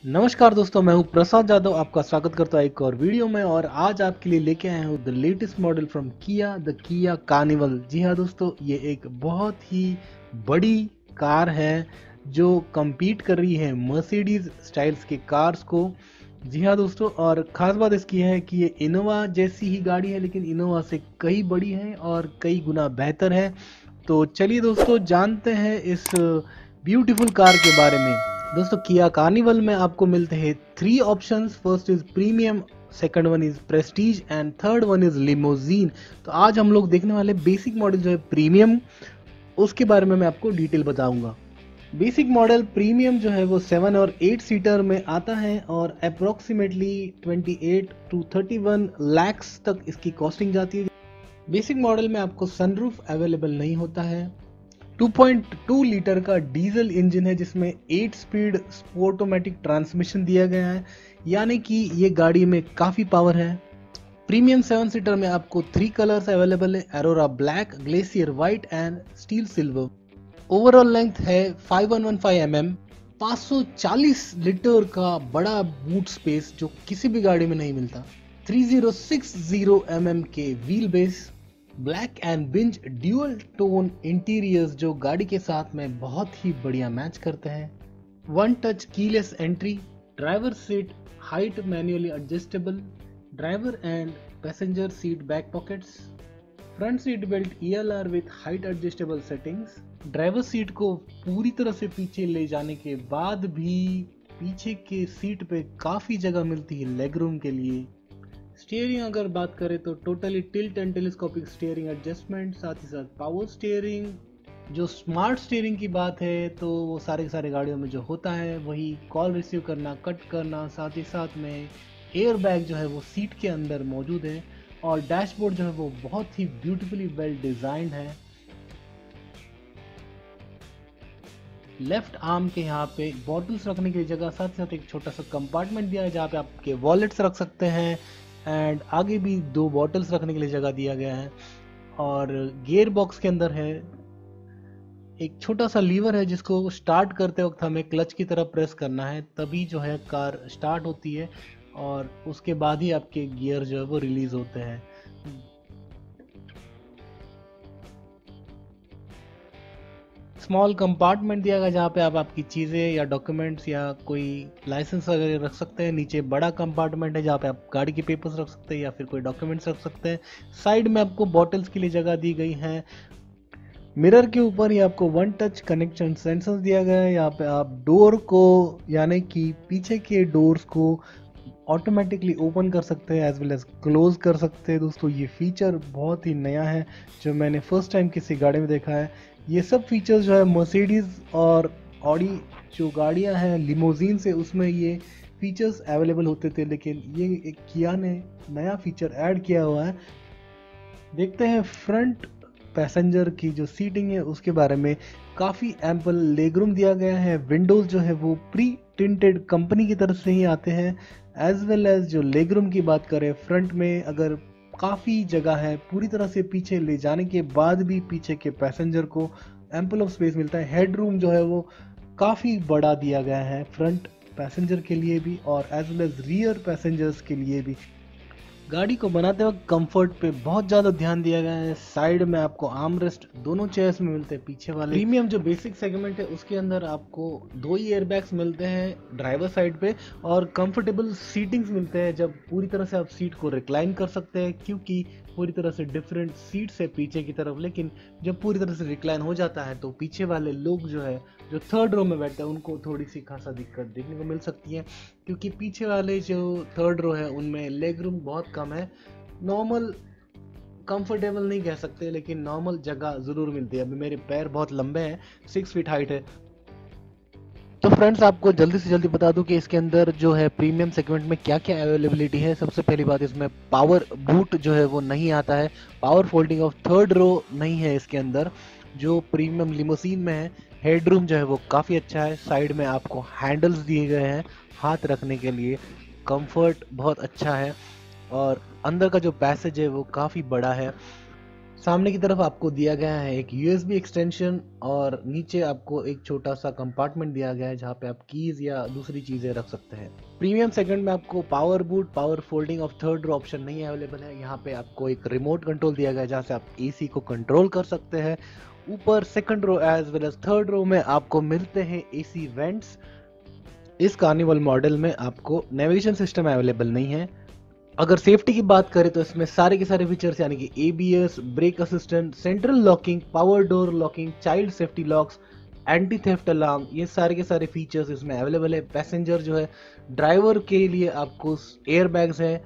नमस्कार दोस्तों, मैं हूं प्रसाद जादव। आपका स्वागत करता हूं एक और वीडियो में। और आज आपके लिए लेके आया हूं द लेटेस्ट मॉडल फ्रॉम किया, द किया कार्निवल। जी हाँ दोस्तों, ये एक बहुत ही बड़ी कार है जो compete कर रही है मर्सिडीज स्टाइल्स के कार्स को। जी हाँ दोस्तों, और ख़ास बात इसकी है कि ये इनोवा जैसी ही गाड़ी है, लेकिन इनोवा से कई बड़ी है और कई गुना बेहतर है। तो चलिए दोस्तों, जानते हैं इस ब्यूटीफुल कार के बारे में। दोस्तों, किया कार्निवल में आपको मिलते हैं 3 options. First is premium, second one is Prestige and third one is limousine. तो आज हम लोग देखने वाले बेसिक मॉडल जो है प्रीमियम, उसके बारे में मैं आपको डिटेल बताऊंगा। बेसिक मॉडल प्रीमियम जो है वो 7 और 8 सीटर में आता है और अप्रोक्सीमेटली 28 to 31 लैक्स तक इसकी कॉस्टिंग जाती है। बेसिक मॉडल में आपको सनरूफ अवेलेबल नहीं होता है। 2.2 लीटर का डीजल इंजन है जिसमें 8 स्पीड ऑटोमेटिक ट्रांसमिशन दिया गया है, यानी कि ये गाड़ी में काफ़ी पावर है। प्रीमियम 7 सीटर में आपको 3 कलर्स अवेलेबल है, Aurora black, glacier white and steel silver. Overall length है 5115 mm। 540 लीटर का बड़ा बूट स्पेस जो किसी भी गाड़ी में नहीं मिलता। 3060 mm के wheel base, black and binge dual tone interiors जो गाड़ी के साथ में बहुत ही बढ़िया मैच करते हैं। One touch keyless entry, driver seat height manually adjustable, driver and passenger seat back pockets, front seat belt ELR with height adjustable settings. Driver seat को पूरी तरह से पीछे ले जाने के बाद भी पीछे के सीट पे काफ़ी जगह मिलती है लेग रूम के लिए। स्टीयरिंग अगर बात करें तो totally tilt and telescopic steering adjustment, साथ ही साथ पावर स्टीयरिंग। जो स्मार्ट स्टीयरिंग की बात है तो वो सारे गाड़ियों में जो होता है वही कॉल रिसीव करना, कट करना, साथ ही साथ में एयर बैग जो है वो सीट के अंदर मौजूद है। और डैशबोर्ड जो है वो बहुत ही ब्यूटीफुली वेल डिजाइंड है। लेफ्ट आर्म के यहाँ पे बॉटल्स रखने की जगह, साथ ही साथ एक छोटा सा कंपार्टमेंट दिया है जहाँ पे आपके वॉलेट्स रख सकते हैं। एंड आगे भी 2 बॉटल्स रखने के लिए जगह दिया गया है। और गियर बॉक्स के अंदर है एक छोटा सा लीवर है जिसको स्टार्ट करते वक्त हमें क्लच की तरफ प्रेस करना है, तभी जो है कार स्टार्ट होती है और उसके बाद ही आपके गियर जो है वो रिलीज होते हैं। स्मॉल कंपार्टमेंट दिया गया जहाँ पे आप आपकी चीज़ें या डॉक्यूमेंट्स या कोई लाइसेंस वगैरह रख सकते हैं। नीचे बड़ा कंपार्टमेंट है जहाँ पे आप गाड़ी के पेपर्स रख सकते हैं या फिर कोई डॉक्यूमेंट्स रख सकते हैं। साइड में आपको बॉटल्स के लिए जगह दी गई है। मिरर के ऊपर ही आपको वन टच कनेक्शन सेंसर दिया गया है। यहाँ पे आप डोर को, यानी कि पीछे के डोर्स को ऑटोमेटिकली ओपन कर सकते हैं एज वेल एज क्लोज कर सकते हैं। दोस्तों, ये फीचर बहुत ही नया है जो मैंने फर्स्ट टाइम किसी गाड़ी में देखा है। ये सब फीचर्स जो है मर्सिडीज और ऑडी जो गाड़ियां हैं लिमोजीन से, उसमें ये फीचर्स अवेलेबल होते थे, लेकिन ये एक किया ने नया फीचर ऐड किया हुआ है। देखते हैं फ्रंट पैसेंजर की जो सीटिंग है उसके बारे में। काफ़ी एम्पल लेगरूम दिया गया है। विंडोज़ जो है वो प्री टिंटेड कंपनी की तरफ से ही आते हैं। एज वेल एज जो लेगरूम की बात करें, फ्रंट में अगर काफ़ी जगह है, पूरी तरह से पीछे ले जाने के बाद भी पीछे के पैसेंजर को एम्पल ऑफ स्पेस मिलता है। हेड रूम जो है वो काफ़ी बड़ा दिया गया है फ्रंट पैसेंजर के लिए भी और as well as rear passengers के लिए भी। गाड़ी को बनाते वक्त कंफर्ट पे बहुत ज़्यादा ध्यान दिया गया है। साइड में आपको आर्म रेस्ट दोनों चेयर्स में मिलते हैं पीछे वाले। प्रीमियम जो बेसिक सेगमेंट है उसके अंदर आपको 2 ही एयरबैग्स मिलते हैं ड्राइवर साइड पे और कंफर्टेबल सीटिंग्स मिलते हैं जब पूरी तरह से आप सीट को रिक्लाइन कर सकते हैं, क्योंकि पूरी तरह से डिफरेंट सीट्स है पीछे की तरफ। लेकिन जब पूरी तरह से रिक्लाइन हो जाता है तो पीछे वाले लोग जो है जो थर्ड रो में बैठते हैं उनको थोड़ी सी खासा दिक्कत देखने को मिल सकती है, क्योंकि पीछे वाले जो थर्ड रो है उनमें लेग रूम बहुत कम है। नॉर्मल कंफर्टेबल नहीं कह सकते, लेकिन नॉर्मल जगह ज़रूर मिलती है। अभी मेरे पैर बहुत लंबे हैं, 6 फीट हाइट है। तो फ्रेंड्स, आपको जल्दी से जल्दी बता दूं कि इसके अंदर जो है प्रीमियम सेगमेंट में क्या क्या अवेलेबिलिटी है। सबसे पहली बात, इसमें पावर बूट जो है वो नहीं आता है। Power folding of third row नहीं है इसके अंदर जो प्रीमियम लिमोसीन में है। हेडरूम जो है वो काफ़ी अच्छा है। साइड में आपको हैंडल्स दिए गए हैं हाथ रखने के लिए। कंफर्ट बहुत अच्छा है और अंदर का जो पैसेज है वो काफ़ी बड़ा है। सामने की तरफ आपको दिया गया है एक USB एक्सटेंशन और नीचे आपको एक छोटा सा कंपार्टमेंट दिया गया है जहाँ पे आप कीज या दूसरी चीजें रख सकते हैं। प्रीमियम सेगमेंट में आपको power boot, power folding of third row option नहीं अवेलेबल है। यहाँ पे आपको एक रिमोट कंट्रोल दिया गया है जहाँ से आप AC को कंट्रोल कर सकते हैं। ऊपर second row as well as third row में आपको मिलते हैं AC वेंट्स। इस कार्निवल मॉडल में आपको नेविगेशन सिस्टम अवेलेबल नहीं है। अगर सेफ्टी की बात करें तो इसमें सारे के सारे फीचर्स यानी कि ABS, brake assistant, central locking, power door locking, child safety locks, anti theft alarm, ये सारे के सारे फीचर्स इसमें अवेलेबल है। पैसेंजर जो है, ड्राइवर के लिए आपको एयर बैग्स हैं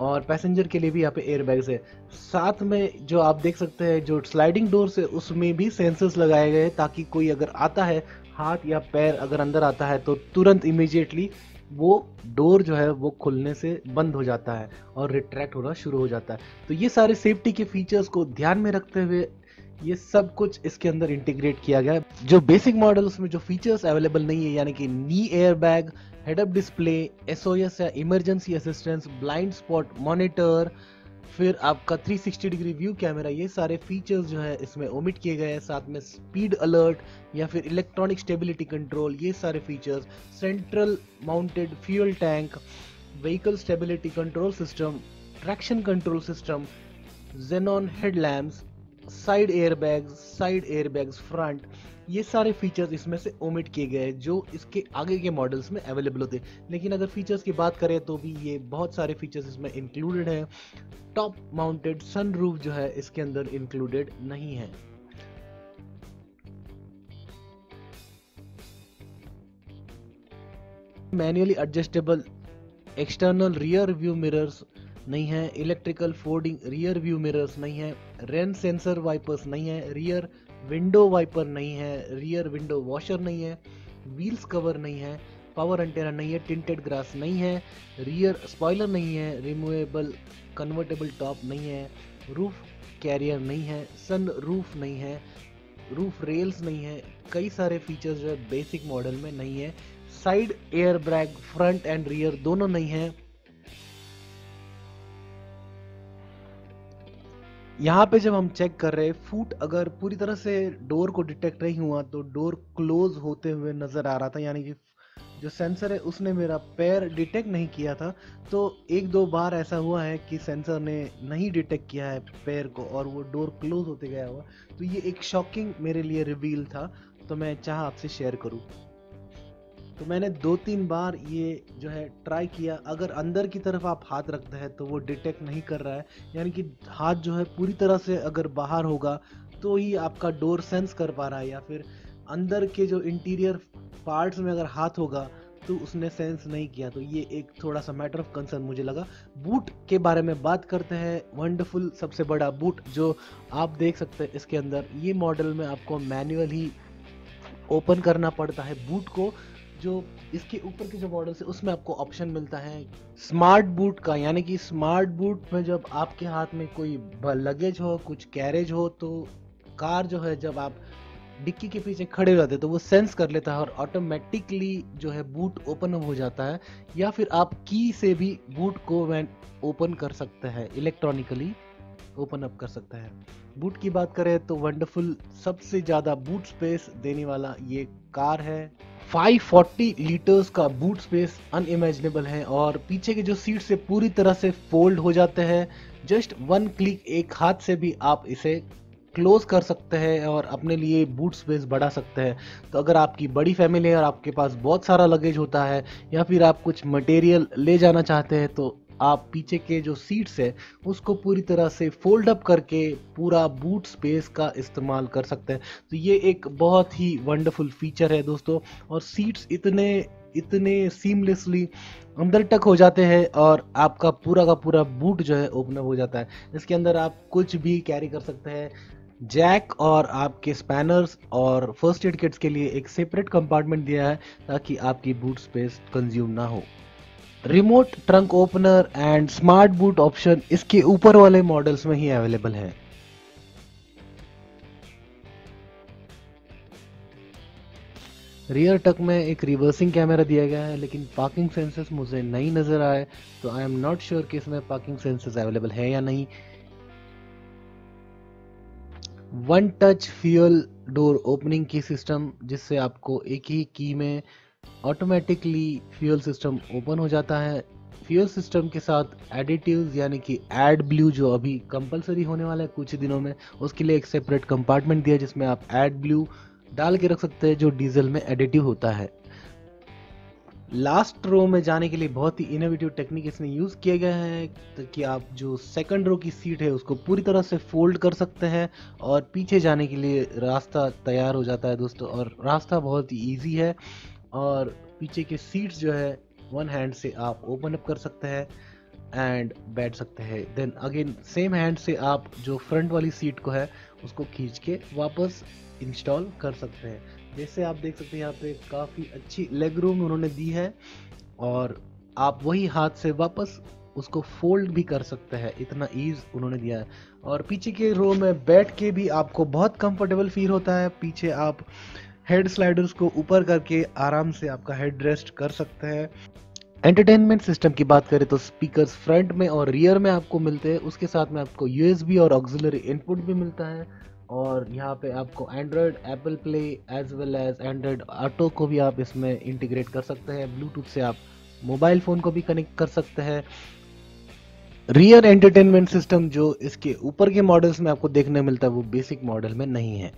और पैसेंजर के लिए भी यहाँ पे एयर बैग्स है। साथ में जो आप देख सकते हैं जो स्लाइडिंग डोर्स है उसमें भी सेंसर्स लगाए गए हैं ताकि कोई अगर आता है, हाथ या पैर अगर अंदर आता है तो तुरंत इमीडिएटली वो डोर जो है वो खुलने से बंद हो जाता है और रिट्रैक्ट होना शुरू हो जाता है। तो ये सारे सेफ्टी के फीचर्स को ध्यान में रखते हुए ये सब कुछ इसके अंदर इंटीग्रेट किया गया है। जो बेसिक मॉडल उसमें जो फीचर्स अवेलेबल नहीं है यानी कि knee air bag, head up display, SOS या emergency assistance, blind spot monitor, फिर आपका 360 डिग्री व्यू कैमरा, ये सारे फीचर्स जो है इसमें ओमिट किए गए हैं। साथ में स्पीड अलर्ट या फिर इलेक्ट्रॉनिक स्टेबिलिटी कंट्रोल, ये सारे features, central mounted fuel tank, vehicle stability control system, traction control system, xenon headlamps, side airbags front, ये सारे फीचर्स इसमें से ओमिट किए गए हैं जो इसके आगे के मॉडल्स में अवेलेबल होते हैं। लेकिन अगर फीचर्स की बात करें तो भी ये बहुत सारे फीचर्स इसमें इंक्लूडेड हैं। टॉप माउंटेड सनरूफ जो है इसके अंदर इंक्लूडेड नहीं है। Manually adjustable external rear view mirrors नहीं है, electrical folding rear view mirrors नहीं है, रेन सेंसर वाइपर्स नहीं है, रियर विंडो वाइपर नहीं है, रियर विंडो वॉशर नहीं है, व्हील्स कवर नहीं है, पावर एंटेना नहीं है, टिंटेड ग्रास नहीं है, रियर स्पॉइलर नहीं है, रिमूवेबल कन्वर्टेबल टॉप नहीं है, रूफ कैरियर नहीं है, सन रूफ नहीं है, रूफ रेल्स नहीं है। कई सारे फीचर्स जो है बेसिक मॉडल में नहीं है। Side air bag front end rear दोनों नहीं है। यहाँ पे जब हम चेक कर रहे हैं फुट अगर पूरी तरह से डोर को डिटेक्ट नहीं हुआ तो डोर क्लोज होते हुए नजर आ रहा था, यानी कि जो सेंसर है उसने मेरा पैर डिटेक्ट नहीं किया था। तो एक दो बार ऐसा हुआ है कि सेंसर ने नहीं डिटेक्ट किया है पैर को और वो डोर क्लोज होते गया हुआ। तो ये एक शॉकिंग मेरे लिए रिवील था, तो मैं चाहा आपसे शेयर करूँ। तो मैंने 2-3 बार ये जो है ट्राई किया। अगर अंदर की तरफ आप हाथ रखते हैं तो वो डिटेक्ट नहीं कर रहा है, यानी कि हाथ जो है पूरी तरह से अगर बाहर होगा तो ही आपका डोर सेंस कर पा रहा है, या फिर अंदर के जो इंटीरियर पार्ट्स में अगर हाथ होगा तो उसने सेंस नहीं किया। तो ये एक थोड़ा सा मैटर ऑफ कंसर्न मुझे लगा। बूट के बारे में बात करते हैं। वंडरफुल सबसे बड़ा बूट जो आप देख सकते हैं इसके अंदर, ये मॉडल में आपको मैनुअल ही ओपन करना पड़ता है बूट को। जो इसके ऊपर के जो मॉडल्स है उसमें आपको ऑप्शन मिलता है स्मार्ट बूट का, यानी कि स्मार्ट बूट में जब आपके हाथ में कोई लगेज हो, कुछ कैरेज हो, तो कार जो है जब आप डिक्की के पीछे खड़े हो जाते हैं तो वो सेंस कर लेता है और ऑटोमेटिकली जो है बूट ओपन हो जाता है। या फिर आप की से भी बूट को ओपन कर सकते हैं, इलेक्ट्रॉनिकली ओपन अप कर सकता है। बूट की बात करें तो वंडरफुल सबसे ज्यादा बूट स्पेस देने वाला ये कार है। 540 लीटर्स का बूट स्पेस अनइमेजिनेबल है और पीछे के जो सीट से पूरी तरह से फोल्ड हो जाते हैं। जस्ट 1 क्लिक, एक हाथ से भी आप इसे क्लोज कर सकते हैं और अपने लिए बूट स्पेस बढ़ा सकते हैं। तो अगर आपकी बड़ी फैमिली है और आपके पास बहुत सारा लगेज होता है या फिर आप कुछ मटेरियल ले जाना चाहते हैं तो आप पीछे के जो सीट्स है उसको पूरी तरह से फोल्ड अप करके पूरा बूट स्पेस का इस्तेमाल कर सकते हैं। तो ये एक बहुत ही वंडरफुल फीचर है दोस्तों। और सीट्स इतने सीमलेसली अंदर तक हो जाते हैं और आपका पूरा का पूरा बूट जो है ओपन अप हो जाता है। इसके अंदर आप कुछ भी कैरी कर सकते हैं। जैक और आपके स्पैनर्स और फर्स्ट एड किट्स के लिए एक सेपरेट कंपार्टमेंट दिया है ताकि आपकी बूट स्पेस कंज्यूम ना हो। Remote trunk opener and smart boot option इसके ऊपर वाले मॉडल्स में ही अवेलेबल है। रियर टक में एक रिवर्सिंग कैमरा दिया गया है लेकिन पार्किंग सेंसर्स मुझे नहीं नजर आए, तो आई एम नॉट श्योर कि इसमें पार्किंग सेंसर्स अवेलेबल है या नहीं। One touch fuel door opening की सिस्टम, जिससे आपको एक ही की में ऑटोमेटिकली फ्यूल सिस्टम ओपन हो जाता है। फ्यूल सिस्टम के साथ एडिटिव्स यानी कि एड ब्लू जो अभी कंपलसरी होने वाला है कुछ ही दिनों में, उसके लिए एक सेपरेट कंपार्टमेंट दिया है जिसमें आप एड ब्लू डाल के रख सकते हैं जो डीजल में एडिटिव होता है। लास्ट रो में जाने के लिए बहुत ही इनोवेटिव टेक्निक इसमें यूज किया गया है ताकि आप जो सेकंड रो की सीट है उसको पूरी तरह से फोल्ड कर सकते हैं और पीछे जाने के लिए रास्ता तैयार हो जाता है दोस्तों। और रास्ता बहुत ही इजी है और पीछे के सीट्स जो है वन हैंड से आप ओपन अप कर सकते हैं एंड बैठ सकते हैं। देन अगेन सेम हैंड से आप जो फ्रंट वाली सीट को है उसको खींच के वापस इंस्टॉल कर सकते हैं। जैसे आप देख सकते हैं यहाँ पे काफ़ी अच्छी लेग रूम उन्होंने दी है और आप वही हाथ से वापस उसको फोल्ड भी कर सकते हैं, इतना ईज उन्होंने दिया है। और पीछे के रो में बैठ के भी आपको बहुत कंफर्टेबल फील होता है। पीछे आप हेड स्लाइडर्स को ऊपर करके आराम से आपका हेड रेस्ट कर सकते हैं। एंटरटेनमेंट सिस्टम की बात करें तो स्पीकर्स फ्रंट में और रियर में आपको मिलते हैं, उसके साथ में आपको यूएसबी और ऑक्सिलरी इनपुट भी मिलता है। और यहाँ पे आपको Android Apple play as well as Android auto को भी आप इसमें इंटीग्रेट कर सकते हैं। ब्लूटूथ से आप मोबाइल फ़ोन को भी कनेक्ट कर सकते हैं। रियर एंटरटेनमेंट सिस्टम जो इसके ऊपर के मॉडल्स में आपको देखने मिलता है वो बेसिक मॉडल में नहीं है।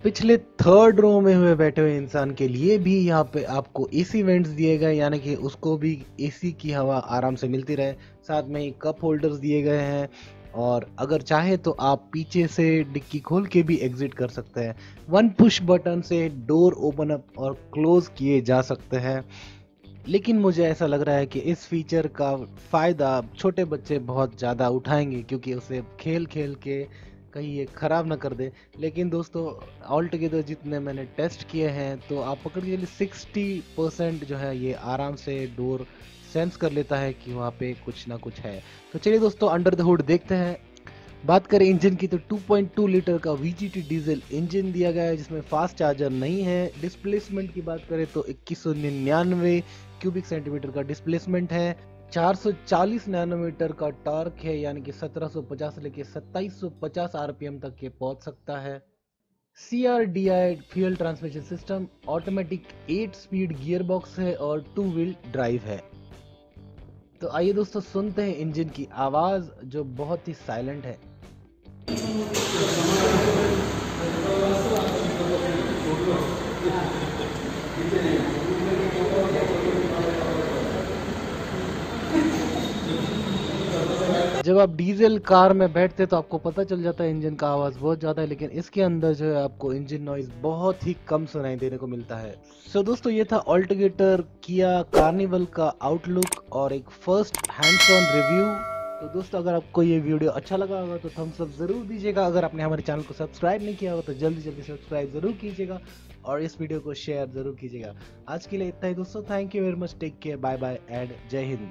पिछले थर्ड रो में हुए बैठे हुए इंसान के लिए भी यहाँ पे आपको एसी वेंट्स दिए गए, यानी कि उसको भी एसी की हवा आराम से मिलती रहे। साथ में ही कप होल्डर्स दिए गए हैं और अगर चाहे तो आप पीछे से डिक्की खोल के भी एग्जिट कर सकते हैं। वन पुश बटन से डोर ओपन अप और क्लोज किए जा सकते हैं। लेकिन मुझे ऐसा लग रहा है कि इस फीचर का फ़ायदा छोटे बच्चे बहुत ज़्यादा उठाएंगे क्योंकि उसे खेल खेल के कहीं ये ख़राब ना कर दे। लेकिन दोस्तों ऑल टुगेदर जितने मैंने टेस्ट किए हैं तो आप पकड़ के चलिए 60% जो है ये आराम से डोर सेंस कर लेता है कि वहाँ पे कुछ ना कुछ है। तो चलिए दोस्तों अंडर द हुड देखते हैं। बात करें इंजन की तो 2.2 लीटर का VGT डीजल इंजन दिया गया है जिसमें फास्ट चार्जर नहीं है। डिस्प्लेसमेंट की बात करें तो 2199 क्यूबिक सेंटीमीटर का डिस्प्लेसमेंट है। 440 नैनोमीटर का टॉर्क है, यानी कि 1750 लेके 2750 आरपीएम तक ये पहुंच सकता है। CRDI fuel transmission system, automatic 8 speed gear box है और 2 व्हील ड्राइव है। तो आइए दोस्तों सुनते हैं इंजन की आवाज जो बहुत ही साइलेंट है। जब आप डीजल कार में बैठते तो आपको पता चल जाता है इंजन का आवाज़ बहुत ज़्यादा है, लेकिन इसके अंदर जो है आपको इंजन नॉइज बहुत ही कम सुनाई देने को मिलता है। सो दोस्तों ये था ऑल्टोगेटर किया कार्निवल का आउटलुक और एक फर्स्ट हैंड्स ऑन रिव्यू। तो दोस्तों अगर आपको ये वीडियो अच्छा लगा होगा तो थम्स अप ज़रूर दीजिएगा। अगर आपने हमारे चैनल को सब्सक्राइब नहीं किया होगा तो जल्दी जल्दी सब्सक्राइब ज़रूर कीजिएगा और इस वीडियो को शेयर ज़रूर कीजिएगा। आज के लिए इतना ही दोस्तों, thank you very much, take care, bye bye and Jai Hind.